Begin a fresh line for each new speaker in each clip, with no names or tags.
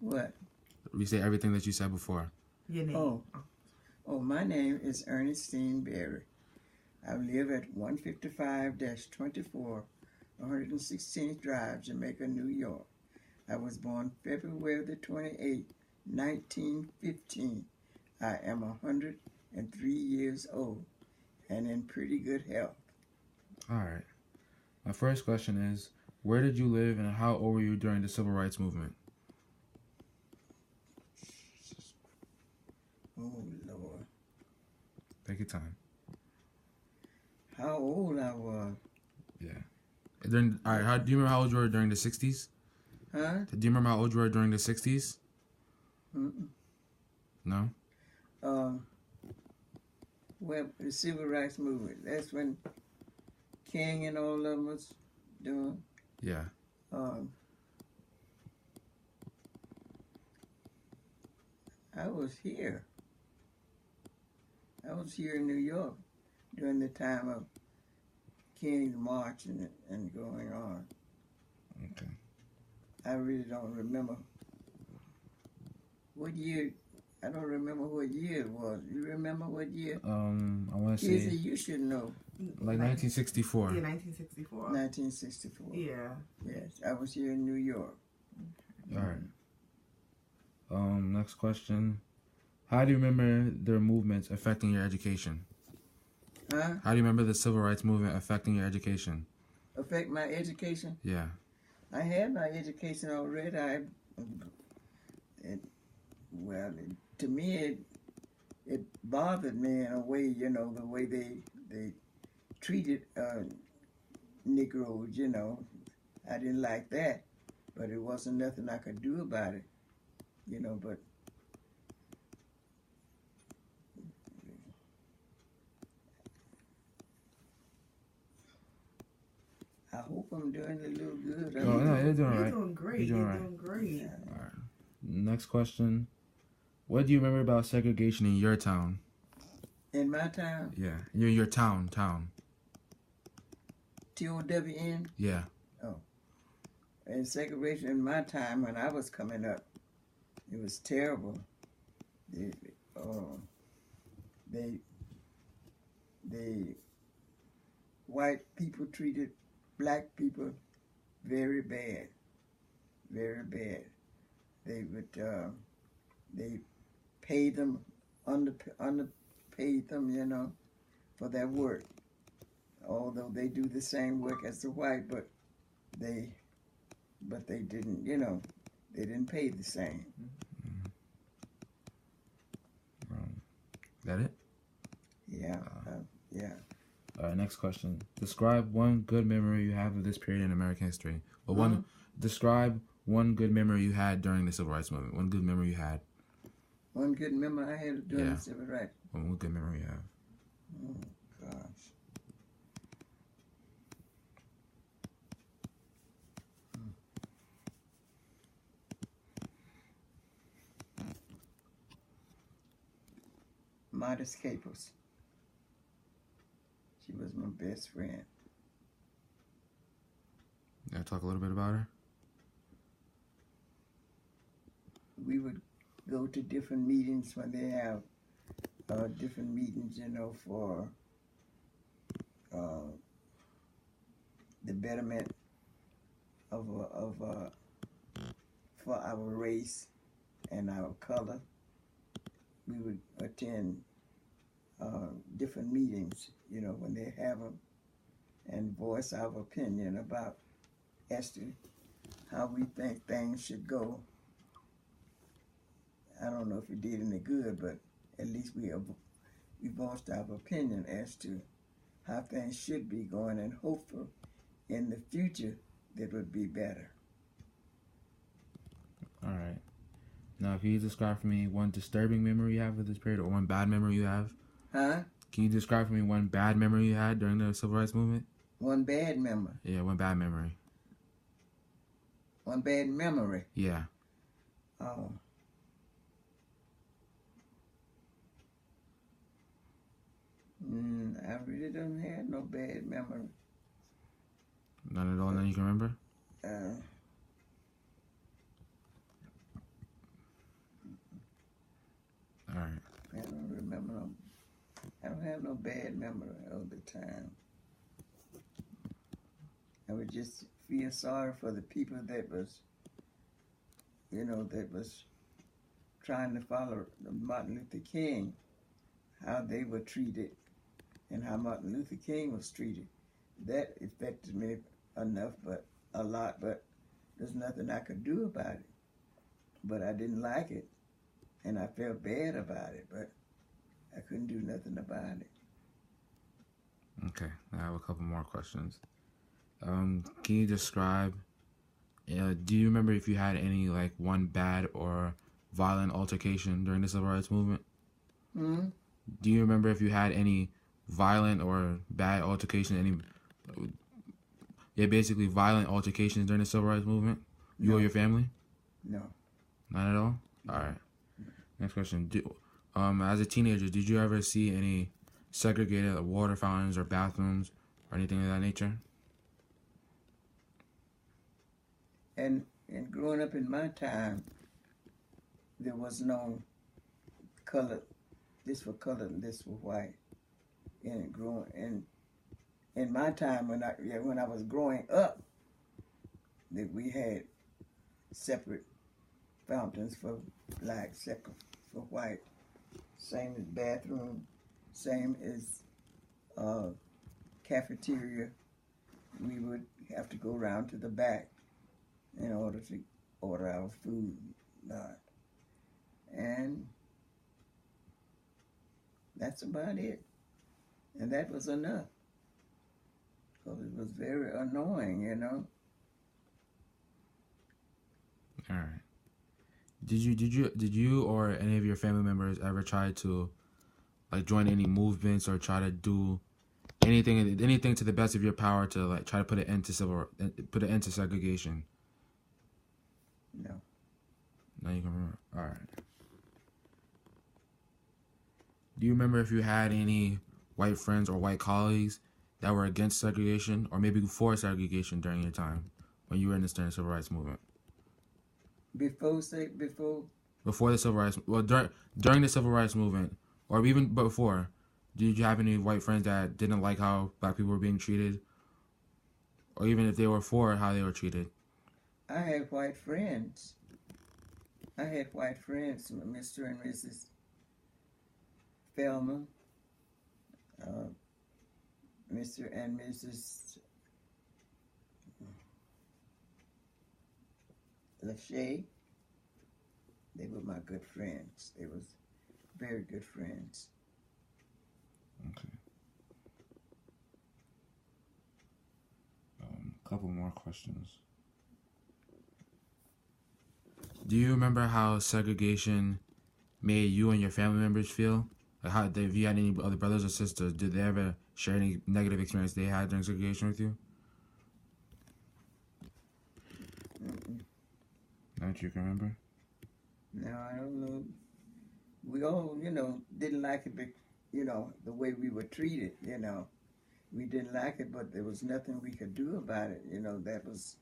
What?
Restate everything that you said before.
Your name.
Oh, my name is Ernestine Berry. I live at 155-24, 116th Drive, Jamaica, New York. I was born February the 28th, 1915. I am 103 years old and in pretty good health.
All right. My first question is, where did you live and how old were you during the Civil Rights Movement?
Oh, Lord.
Take your time.
How old I was?
Yeah. All right. Do you remember how old you were during the 60s?
Huh?
Do you remember how old you were during the 60s?
Mm-mm.
No?
Well, the Civil Rights Movement. That's when King and all of them was doing.
Yeah.
I was here. I was here in New York during the time of King's March and going on.
Okay.
I really don't remember what year. I don't remember what year it was. You remember what year?
I want to say
You should know.
like 1964.
Yeah, 1964.
1964.
Yeah.
Yes, I was here in New York.
All right. Next question. How do you remember their movements affecting your education?
Huh?
How do you remember the Civil Rights Movement affecting your education?
Affect my education?
Yeah.
I had my education already. To me, it bothered me in a way, the way they treated Negroes, I didn't like that, but it wasn't nothing I could do about it, but I hope I'm doing a little good.
No, you're doing all right.
You're doing great.
You're doing great. All right. Next question. What do you remember about segregation in your town?
In my town?
Yeah. Your town.
TOWN?
Yeah.
Oh. And segregation in my time when I was coming up, it was terrible. The white people treated black people very bad. Very bad. They would they paid them, underpaid them, for their work. Although they do the same work as the white, but they didn't, they didn't pay the same.
That it?
Yeah, yeah.
All right, next question. Describe one good memory you have of this period in American history. Or describe one good memory you had during the Civil Rights Movement. One good memory you had.
One good memory I had during the Civil Rights.
One good memory you have.
Oh, gosh. Modest Capers. She was my best friend.
You gotta talk a little bit about her?
We would go to different meetings when they have different meetings, for the betterment for our race and our color. We would attend different meetings, when they have them, and voice our opinion about as to how we think things should go. I don't know if it did any good, but at least we voiced our opinion as to how things should be going, and hopeful in the future that would be better.
All right. Now, can you describe for me one disturbing memory you have of this period, or one bad memory you have?
Huh?
Can you describe for me one bad memory you had during the Civil Rights Movement?
One bad memory?
Yeah, one bad memory.
One bad memory?
Yeah.
Oh. I really don't have no bad memory.
None at all, none you can remember?
don't have no bad memory of the time. I would just feel sorry for the people that was, that was trying to follow Martin Luther King, how they were treated and how Martin Luther King was treated. That affected me a lot, but there's nothing I could do about it. But I didn't like it, and I felt bad about it, but I couldn't do nothing about it.
Okay, I have a couple more questions. Can you describe, do you remember if you had any, like, one bad or violent altercation during the Civil Rights Movement?
Hmm?
Do you remember if you had any violent or bad altercation, basically violent altercations during the Civil Rights Movement? You or your family?
No.
Not at all? All right. Next question. As a teenager, did you ever see any segregated water fountains or bathrooms or anything of that nature?
And growing up in my time, there was no color. This for color and this for white. And in my time when I was growing up, that we had separate fountains for black, separate for white. Same as bathroom, same as cafeteria. We would have to go around to the back in order to order our food. And that's about it. And that was enough. Because it was very annoying,
All right. Did you or any of your family members ever try to, like, join any movements or try to do anything to the best of your power to, like, try to put an end to segregation?
No.
No, you can remember. All right. Do you remember if you had any white friends or white colleagues that were against segregation or maybe for segregation during your time when you were in the Civil Rights Movement?
Before the
Civil Rights, during the Civil Rights Movement, or even before, did you have any white friends that didn't like how black people were being treated, or even if they were for how they were treated?
I had white friends. Mr. and Mrs. Feldman, Mr. and Mrs. Lachey. They were my good friends. They was very good friends.
Okay. Couple more questions. Do you remember how segregation made you and your family members feel? Like, how, if you had any other brothers or sisters, did they ever share any negative experience they had during segregation with you? Not you can remember?
No, I don't know. We all, didn't like it, the way we were treated, We didn't like it, but there was nothing we could do about it, That was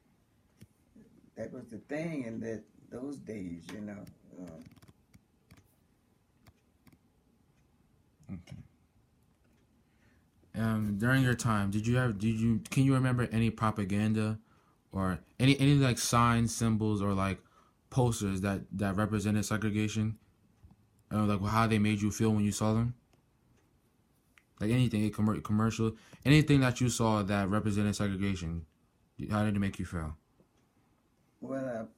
the thing in those days,
Okay. During your time, can you remember any propaganda or any like signs, symbols, or like posters that represented segregation? Like how they made you feel when you saw them? Like anything, a commercial, anything that you saw that represented segregation, how did it make you feel?
Well,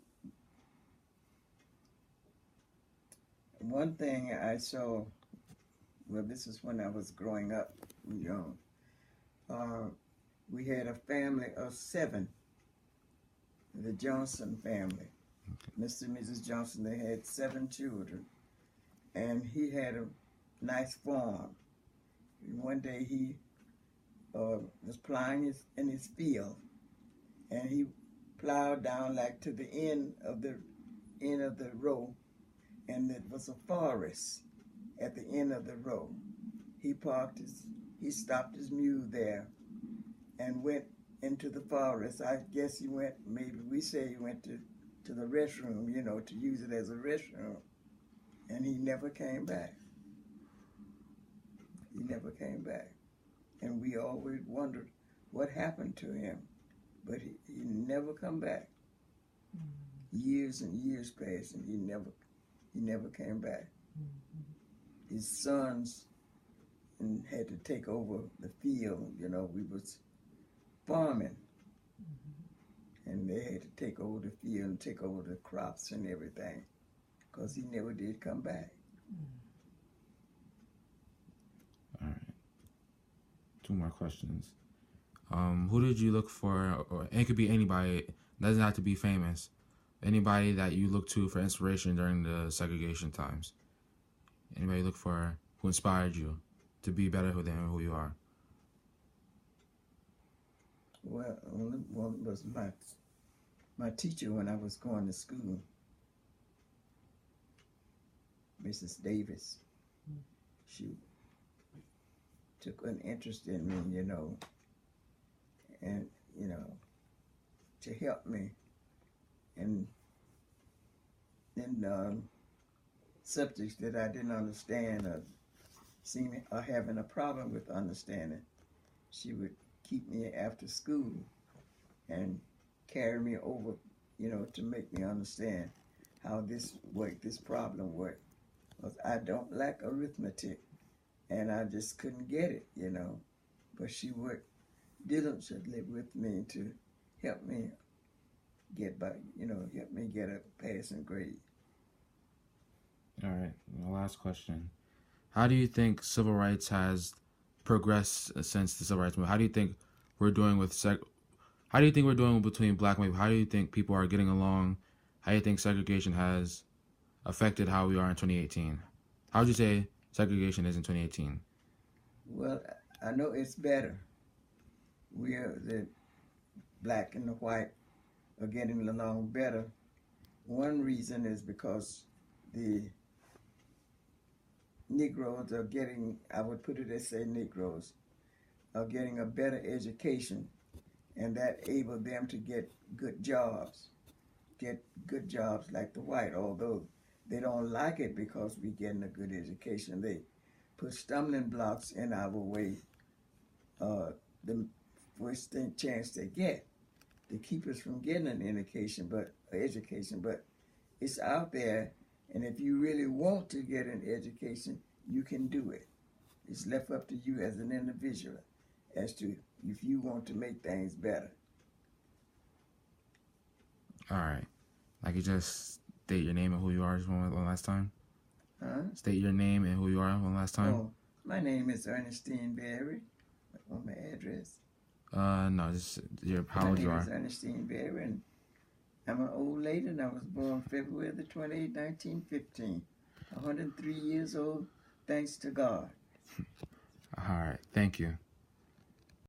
one thing I saw, this is when I was growing up, young. We had a family of 7, the Johnson family. Okay. Mr. and Mrs. Johnson, they had 7 children. And he had a nice farm. One day he was plowing in his field, and he plowed down like to the end of the row, and it was a forest at the end of the row. He stopped his mule there, and went into the forest. I guess he went. Maybe we say he went to the restroom, to use it as a restroom, and he never came back. He never came back. And we always wondered what happened to him. But he never come back. Years and years passed, and he never came back. His sons had to take over the field. You know, we was farming, and they had to take over the field and take over the crops and everything, because he never did come back.
All right. 2 more questions. Who did you look for, or it could be anybody, it doesn't have to be famous, anybody that you look to for inspiration during the segregation times? Anybody you look for who inspired you to be better than who you are?
Well, one was my teacher when I was going to school, Mrs. Davis. She took an interest in me, you know, and, you know, to help me. And then subjects that I didn't understand or having a problem with understanding, she would keep me after school and carry me over, you know, to make me understand how this worked, this problem worked. Because I don't like arithmetic, and I just couldn't get it, you know. But she worked diligently with me to help me get by, you know, help me get a passing grade.
All right, my last question. How do you think civil rights has progressed since the civil rights movement? How do you think we're doing how do you think we're doing between black and white? How do you think people are getting along? How do you think segregation has affected how we are in 2018? How would you say segregation is in 2018?
Well, I know it's better. The black and the white are getting along better. One reason is because the Negroes are getting, I would put it as say Negroes, are getting a better education, and that enabled them to get good jobs like the white, although they don't like it because we're getting a good education. They put stumbling blocks in our way, the first chance they get to keep us from getting an education, but it's out there, and if you really want to get an education, you can do it. It's left up to you as an individual as to if you want to make things better.
All right. I could just state your name and who you are just one last time.
Huh?
State your name and who you are one last time.
Oh, my name is Ernestine Berry. On my address.
No, just how old you are.
My name is Ernestine Berry, and I'm an old lady, and I was born February the 28th, 1915. 103 years old, thanks to God.
All right. Thank you.